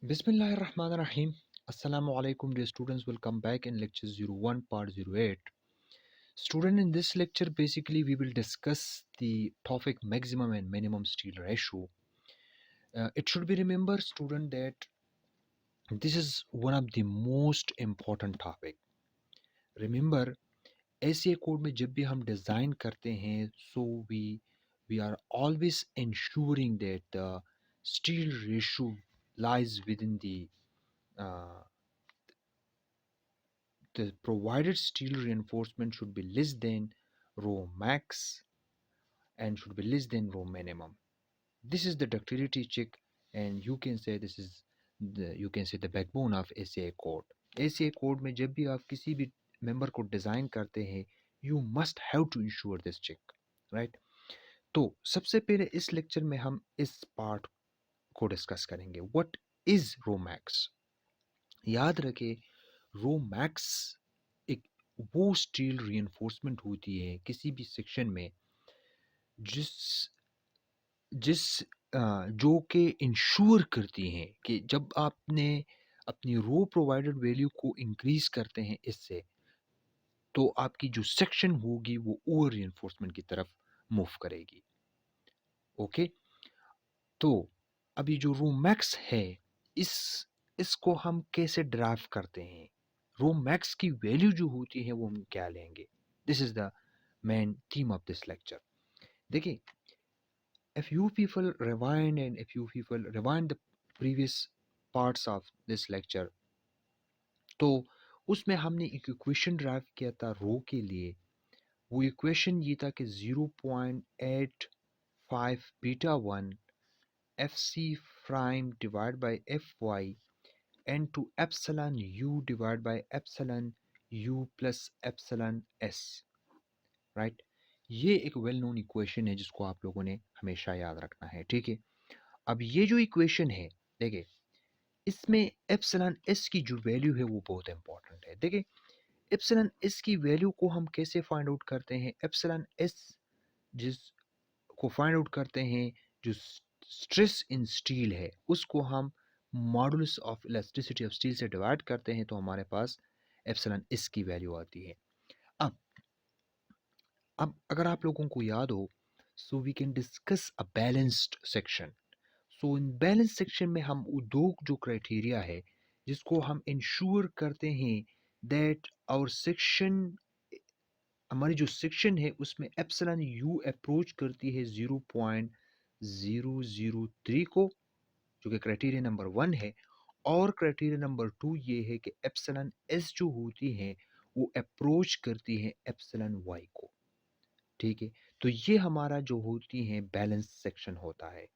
Bismillahirrahmanirrahim. Assalamu alaikum dear students. Welcome back in lecture 01 part 08. Student, in this lecture basically we will discuss the topic maximum and minimum steel ratio. It should be remembered student that this is one of the most important topic. Remember ऐसे code में जब भी हम design करते हैं so we are always ensuring that the steel ratio lies within uh, the provided steel reinforcement should be less than rho max and should be less than rho minimum. This is the ductility check, and you can say this is the backbone of ACI code. ACI code में जब भी आप किसी भी member को design करते हैं you must have to ensure this check, right? तो सबसे पहले इस लेक्चर में हम इस पार्ट को डिस्कस करेंगे. What is rho max? याद रखें रो मैक्स एक वो स्टील रीइंफोर्समेंट होती है किसी भी सेक्शन में जिस जिस जो कि इंश्योर करती हैं कि जब आपने अपनी रो प्रोवाइडेड वैल्यू को इंक्रीज करते हैं इससे तो आपकी जो सेक्शन होगी वो ओवर रीइंफोर्समेंट की तरफ मूव करेगी. ओके, तो अभी जो रो मैक्स है इस इसको हम कैसे ड्राइव करते हैं, रो मैक्स की वैल्यू जो होती है वो हम क्या लेंगे. This is the main theme of this lecture. देखिए, if you people rewind and if you people rewind the previous parts of this lecture, तो उसमें हमने एक इक्वेशन ड्राइव किया था रो के लिए. वो इक्वेशन ये था कि 0.85 beta 1 F C prime divide by F Y into epsilon U divide by epsilon U plus epsilon S, right. ये एक वेल नोन इक्वेशन है जिसको आप लोगों ने हमेशा याद रखना है, ठीक है. अब ये जो इक्वेशन है, देखिए इसमें एप्सिलॉन एस की जो वैल्यू है वो बहुत इंपॉर्टेंट है. देखिए एप्सिलॉन एस की वैल्यू को हम कैसे फाइंड आउट करते हैं. एप्सिलॉन एस जिसको फाइंड आउट करते हैं, जो स्ट्रेस इन स्टील है उसको हम modulus of elasticity of steel से डिवाइड करते हैं तो हमारे पास एप्सिलॉन एस की वैल्यू आती है. अब अब अगर आप लोगों को याद हो, so we can discuss a balanced section. So इन बैलेंस सेक्शन में हम वो दो जो क्राइटेरिया है जिसको हम इंश्योर करते हैं दैट आवर सेक्शन, हमारी जो सेक्शन है उसमें एप्सिलॉन यू अप्रोच करती है 0.003 को, जो कि क्राइटेरिया नंबर 1 है. और क्राइटेरिया नंबर 2 ये है कि एप्सिलॉन एस जो होती है वो अप्रोच करती है एप्सिलॉन वाई को, ठीक है. तो ये हमारा जो होती है बैलेंस सेक्शन होता है,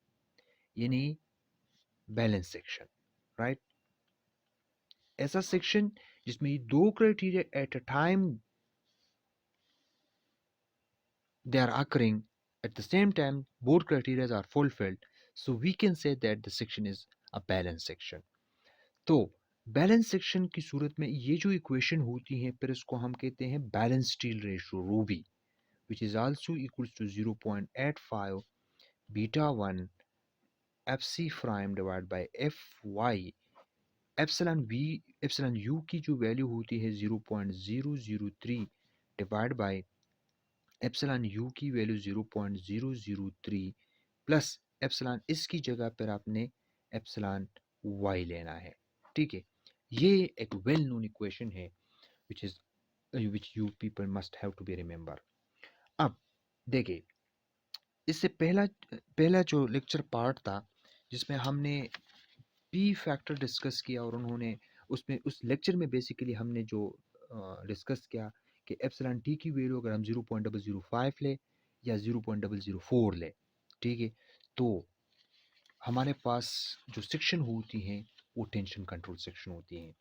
यानी बैलेंस सेक्शन, राइट. ऐसा सेक्शन जिसमें ये दो criteria at a time they are occurring at the same time, both criteria are fulfilled, so we can say that the section is a balanced section. तो balance section की सूरत में ये जो equation होती है फिर इसको हम कहते हैं balance steel ratio Ruby, which is also equals to 0.85 beta 1 fc prime divided by fy epsilon V epsilon U की जो वैल्यू होती है 0.003 डिवाइड बाय एप्सिलॉन यू की वैल्यू 0.003 प्लस एप्सिलॉन इसकी जगह पर आपने एप्सिलॉन वाई लेना है, ठीक है. ये एक वेल नोन इक्वेशन है which is which you people must have to be remember. अब देखिए, इससे पहला पहला जो लेक्चर पार्ट था जिसमें हमने पी फैक्टर डिस्कस किया और उन्होंने उसमें उस लेक्चर में बेसिकली हमने जो डिस्कस किया कि एप्सिलॉन टी की वैल्यू अगर हम 0.005 ले या 0.004 ले, ठीक है, तो हमारे पास जो सेक्शन होती हैं वो टेंशन कंट्रोल सेक्शन होती हैं.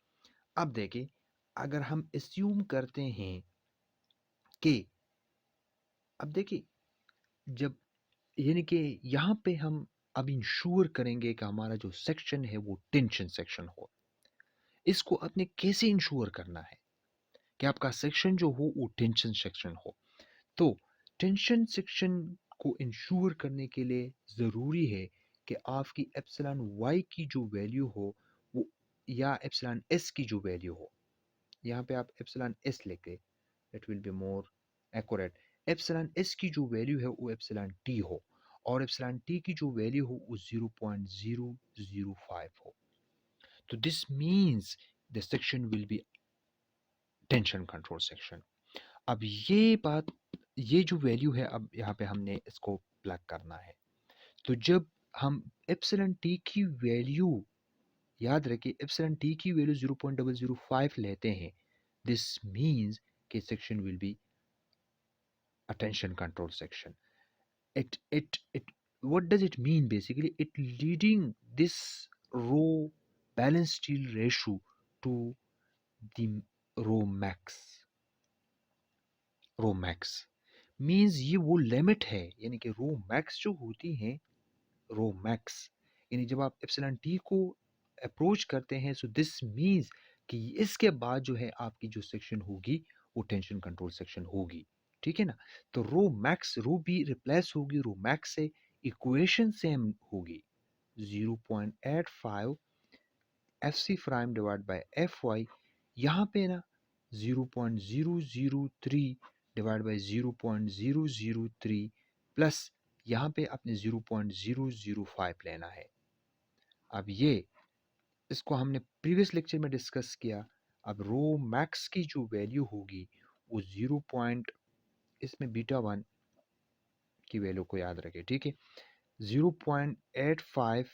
अब देखिए, अगर हम एस्यूम करते हैं कि अब देखिए जब यानी कि यहाँ पे हम अब इंश्योर करेंगे कि हमारा जो सेक्शन है वो टेंशन सेक्शन हो. इसको आपने कैसे इंश्योर करना है कि आपका सेक्शन जो हो वो टेंशन सेक्शन हो. तो टेंशन सेक्शन को इंश्योर करने के लिए ज़रूरी है कि आपकी एप्सिलॉन वाई की जो वैल्यू हो या एप्सिलॉन एस की जो वैल्यू हो, यहाँ पे आप एप्सिलॉन एस लिखे, it will be more accurate. Epsilon S की जो वैल्यू है वो एप्सिलॉन टी हो, और एप्सिलॉन टी की जो वैल्यू हो वो 0.005 हो। तो this means the section will be tension control section. अब ये जो वैल्यू है, अब यहाँ पे हमने इसको प्लग करना है। तो जब हम एप्सिलॉन टी की वैल्यू, याद रखिए एप्सिलॉन टी की वैल्यू 0.005 लेते हैं, दिस मीन्स कि section will be a tension control section. It what does it mean? Basically it leading this row balance steel ratio to the row max means ये वो limit है, यानी कि रो max जो होती है, रो मैक्स, यानी जब आप एप्सिलॉन टी को अप्रोच करते हैं, सो दिस मीन्स कि इसके बाद जो है आपकी जो सेक्शन होगी वो टेंशन कंट्रोल सेक्शन होगी। ठीक है ना? तो रो मैक्स, रो भी रिप्लेस होगी रो मैक्स से, इक्वेशन सेम होगी 0.85 F C prime divide by F Y, यहाँ पे ना 0.003 डिवाइड बाई 0.003 प्लस यहाँ पे आपने 0.005 लेना है। अब ये इसको हमने प्रीवियस लेक्चर में डिस्कस किया। अब रो मैक्स की जो वैल्यू होगी वो 0 पॉइंट, इसमें बीटा 1 की वैल्यू को याद रखें, ठीक है, 0.85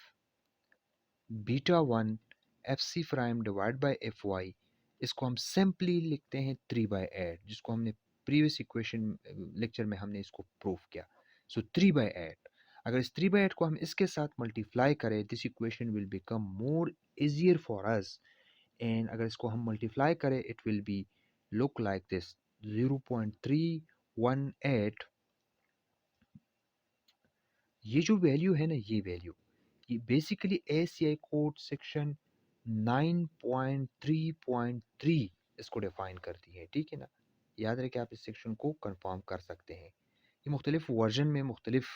beta 1 F C prime divide by F Y, इसको हम सिंपली लिखते हैं 3/8, जिसको हमने प्रीवियस इक्वेशन लेक्चर में हमने इसको प्रूव किया। सो 3/8, अगर इस 3/8 को हम इसके साथ मल्टीप्लाई करें, this equation will become more easier for us, and अगर इसको हम मल्टीप्लाई करें it will be look like this 0.318। ये जो वैल्यू है ना, ये वैल्यू ये बेसिकली एसीआई कोड सेक्शन 9.3.3 इसको डिफाइन करती है। ठीक है ना? याद रखें, आप इस सेक्शन को कंफर्म कर सकते हैं। ये मुख्तलिफ वर्जन में मुख्तलिफ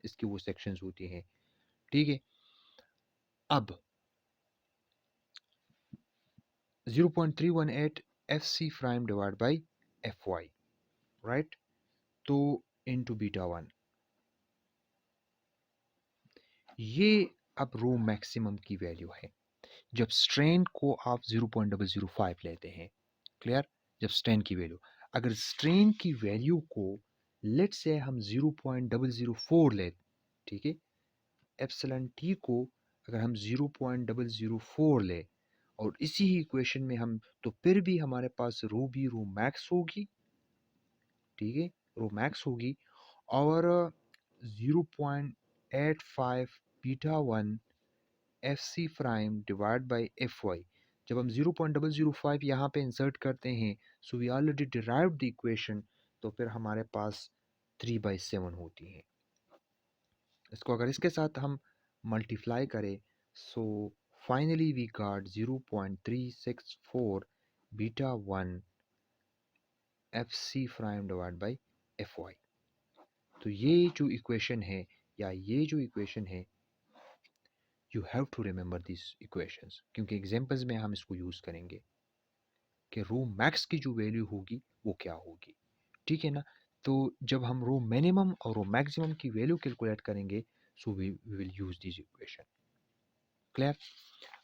इसकी वो सेक्शंस होती हैं। ठीक है, अब 0.318 F C prime divide by F Y, right, तो इनटू बीटा 1, ये अब रो मैक्सिमम की वैल्यू है जब स्ट्रेन को आप 0.005 लेते हैं। क्लियर? जब स्ट्रेन की वैल्यू, अगर स्ट्रेन की वैल्यू को लेट से हम 0.004 ले, ठीक है, एप्सिलॉन टी को अगर हम 0.004 ले और इसी ही इक्वेशन में हम, तो फिर भी हमारे पास रो बी रो मैक्स होगी। ठीक है, रो मैक्स होगी, और 0.85 beta 1 F C prime divide by F Y, जब हम 0.005 यहाँ पे इंसर्ट करते हैं, so we already derived the equation, तो फिर हमारे पास 3/7 होती है। इसको अगर इसके साथ हम मल्टीप्लाई करें, so finally we got 0.364 beta 1 F C prime divide by F Y. तो ये जो इक्वेशन है, या ये जो इक्वेशन है, you have to remember this equations, क्योंकि एग्जांपल्स में हम इसको यूज़ करेंगे कि रो मैक्स की जो वैल्यू होगी वो क्या होगी। ठीक है ना? तो जब हम रो मिनिमम और रो मैक्सिमम की वैल्यू कैलकुलेट करेंगे, so we will use this equation. Clear?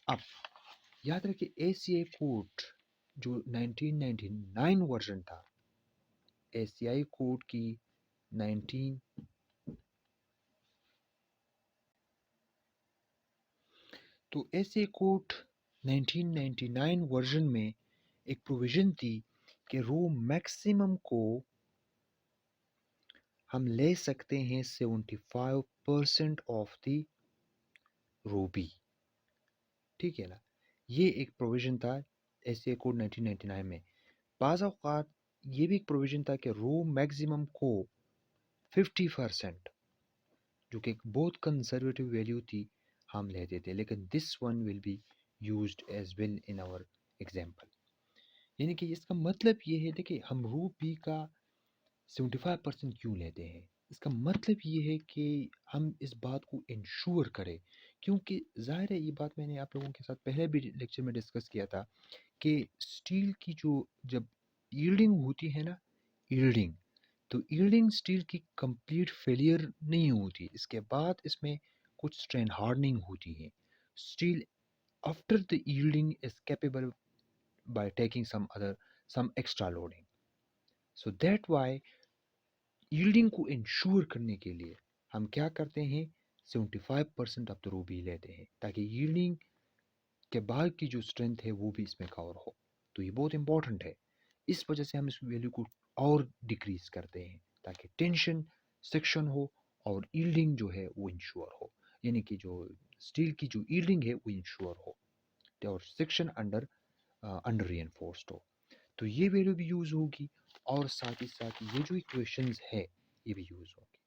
अब याद रखिए एसीआई कोड जो 1999 वर्जन था, एसीआई कोड की 19 तो एसीआई कोड 1999 वर्जन में एक प्रोविज़न थी कि रो मैक्सिमम को हम ले सकते हैं 75% ऑफ द रो बी। ठीक है ना? ये एक प्रोविज़न था एसीआई कोड 1999 में। बाज़ औक़ात ये भी एक प्रोविज़न था कि रो मैक्सिमम को 50%, जो कि एक बहुत कंजर्वेटिव वैल्यू थी, हम लेते थे, लेकिन this one will be used as well in our example. यानी कि इसका मतलब ये है, देखिए हम रो बी का 75% क्यों लेते हैं? इसका मतलब ये है कि हम इस बात को इंश्योर करें क्योंकि ज़ाहिर है ये बात मैंने आप लोगों के साथ पहले भी लेक्चर में डिस्कस किया था कि स्टील की जो जब यील्डिंग होती है ना, यील्डिंग, तो यील्डिंग स्टील की कंप्लीट फेलियर नहीं होती, इसके बाद इसमें कुछ स्ट्रेन हार्डनिंग होती है। Steel after the yielding is capable by taking some extra loading. So that why yielding को इंश्योर करने के लिए हम क्या करते हैं, 75% ऑफ द रो भी लेते हैं ताकि यील्डिंग के बाद की जो स्ट्रेंथ है वो भी इसमें कवर हो। तो ये बहुत इंपॉर्टेंट है, इस वजह से हम इस वैल्यू को और डिक्रीज करते हैं ताकि टेंशन सेक्शन हो और यील्डिंग जो है वो इंश्योर हो, यानी कि जो स्टील की जो यील्डिंग है वो इंश्योर हो और सेक्शन अंडर अंडर रीइंफोर्स्ड हो। तो ये वैल्यू भी यूज़ होगी और साथ ही साथ ये जो इक्वेशंस है ये भी यूज़ होगी।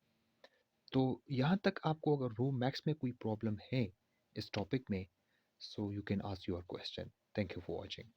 तो यहाँ तक आपको अगर रो मैक्स में कोई प्रॉब्लम है इस टॉपिक में, so you can ask your question. Thank you for watching.